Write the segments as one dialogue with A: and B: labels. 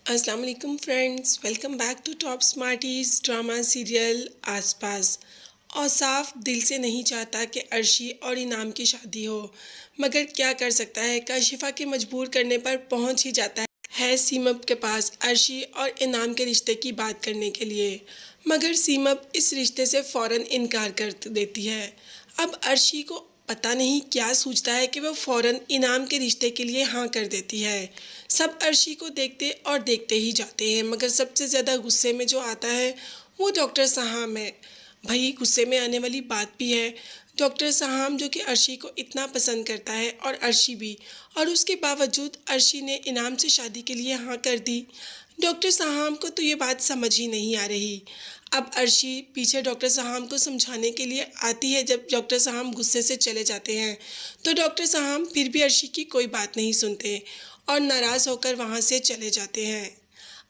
A: अस्सलाम वालेकुम friends, welcome back to top smarties drama serial आसपास। औसाफ दिल से नहीं चाहता कि अर्शी और इनाम की शादी हो, मगर क्या कर सकता है। काशिफा के मजबूर करने पर पहुंच ही जाता है सीमब के पास अर्शी और इनाम के रिश्ते की बात करने के लिए। मगर सीमब इस रिश्ते से फ़ौरन इनकार कर देती है। अब अर्शी को पता नहीं क्या सूझता है कि वह फ़ौरन इनाम के रिश्ते के लिए हाँ कर देती है। सब अर्शी को देखते और देखते ही जाते हैं, मगर सबसे ज़्यादा गुस्से में जो आता है वो डॉक्टर सहाम है। भाई, गुस्से में आने वाली बात भी है। डॉक्टर सहाम जो कि अर्शी को इतना पसंद करता है और अर्शी भी, और उसके बावजूद अर्शी ने इनाम से शादी के लिए हाँ कर दी। डॉक्टर सहाम को तो ये बात समझ ही नहीं आ रही। अब अर्शी पीछे डॉक्टर सहाम को समझाने के लिए आती है। जब डॉक्टर सहाम गुस्से से चले जाते हैं तो डॉक्टर सहाम फिर भी अर्शी की कोई बात नहीं सुनते और नाराज़ होकर वहाँ से चले जाते हैं।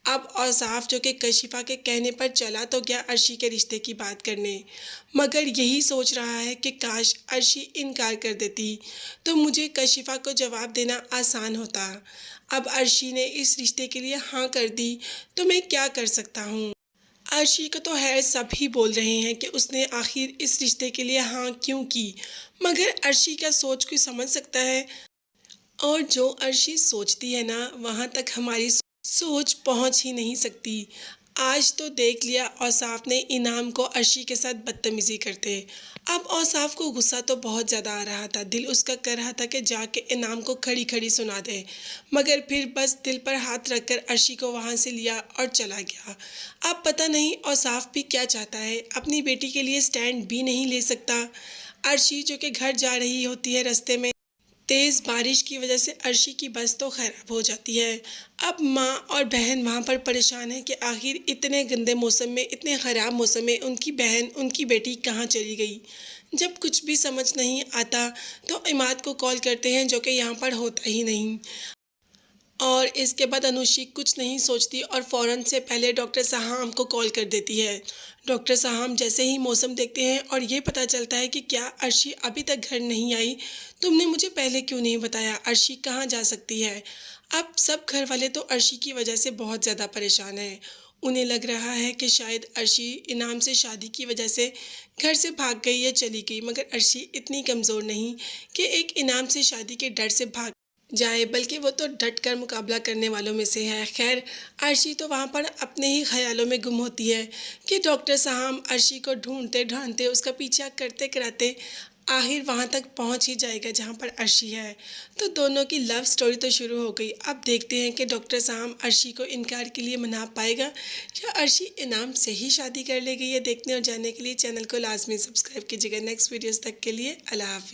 A: अब औसाफ जो कि कशिफा के कहने पर चला तो गया अर्शी के रिश्ते की बात करने, मगर यही सोच रहा है कि काश अर्शी इनकार कर देती तो मुझे कशिफा को जवाब देना आसान होता। अब अर्शी ने इस रिश्ते के लिए हाँ कर दी तो मैं क्या कर सकता हूँ। अर्शी को तो है सभी बोल रहे हैं कि उसने आखिर इस रिश्ते के लिए हाँ क्यों की, मगर अर्शी का सोच कोई समझ सकता है। और जो अर्शी सोचती है ना, वहाँ तक हमारी सोच पहुँच ही नहीं सकती। आज तो देख लिया औसाफ ने इनाम को अर्शी के साथ बदतमीज़ी करते। अब औसाफ को गुस्सा तो बहुत ज़्यादा आ रहा था। दिल उसका कर रहा था कि जाके इनाम को खड़ी खड़ी सुना दे, मगर फिर बस दिल पर हाथ रखकर अर्शी को वहाँ से लिया और चला गया। अब पता नहीं औसाफ भी क्या चाहता है, अपनी बेटी के लिए स्टैंड भी नहीं ले सकता। अर्शी जो कि घर जा रही होती है, रास्ते में तेज़ बारिश की वजह से अर्शी की बस तो ख़राब हो जाती है। अब माँ और बहन वहाँ पर परेशान है कि आखिर इतने गंदे मौसम में, इतने ख़राब मौसम में उनकी बहन, उनकी बेटी कहाँ चली गई। जब कुछ भी समझ नहीं आता तो इमाद को कॉल करते हैं, जो कि यहाँ पर होता ही नहीं। और इसके बाद अनुशी कुछ नहीं सोचती और फ़ौरन से पहले डॉक्टर सहाम को कॉल कर देती है। डॉक्टर सहाम जैसे ही मौसम देखते हैं और ये पता चलता है कि क्या अर्शी अभी तक घर नहीं आई, तुमने मुझे पहले क्यों नहीं बताया, अर्शी कहाँ जा सकती है। अब सब घर वाले तो अर्शी की वजह से बहुत ज़्यादा परेशान हैं। उन्हें लग रहा है कि शायद अर्शी इनाम से शादी की वजह से घर से भाग गई या चली गई, मगर अर्शी इतनी कमज़ोर नहीं कि एक इनाम से शादी के डर से भाग जाए, बल्कि वो तो डट कर मुकाबला करने वालों में से है। खैर, अर्शी तो वहाँ पर अपने ही ख्यालों में गुम होती है कि डॉक्टर साहब अर्शी को ढूंढते ढूंढते, उसका पीछा करते कराते आखिर वहाँ तक पहुँच ही जाएगा जहाँ पर अर्शी है। तो दोनों की लव स्टोरी तो शुरू हो गई। अब देखते हैं कि डॉक्टर साहब अर्शी को इनकार के लिए मना पाएगा या अर्शी इनाम से ही शादी कर लेगी। ये देखने और जानने के लिए चैनल को लाजमी सब्सक्राइब कीजिएगा। नेक्स्ट वीडियोज़ तक के लिए अल्लाह हाफिज़।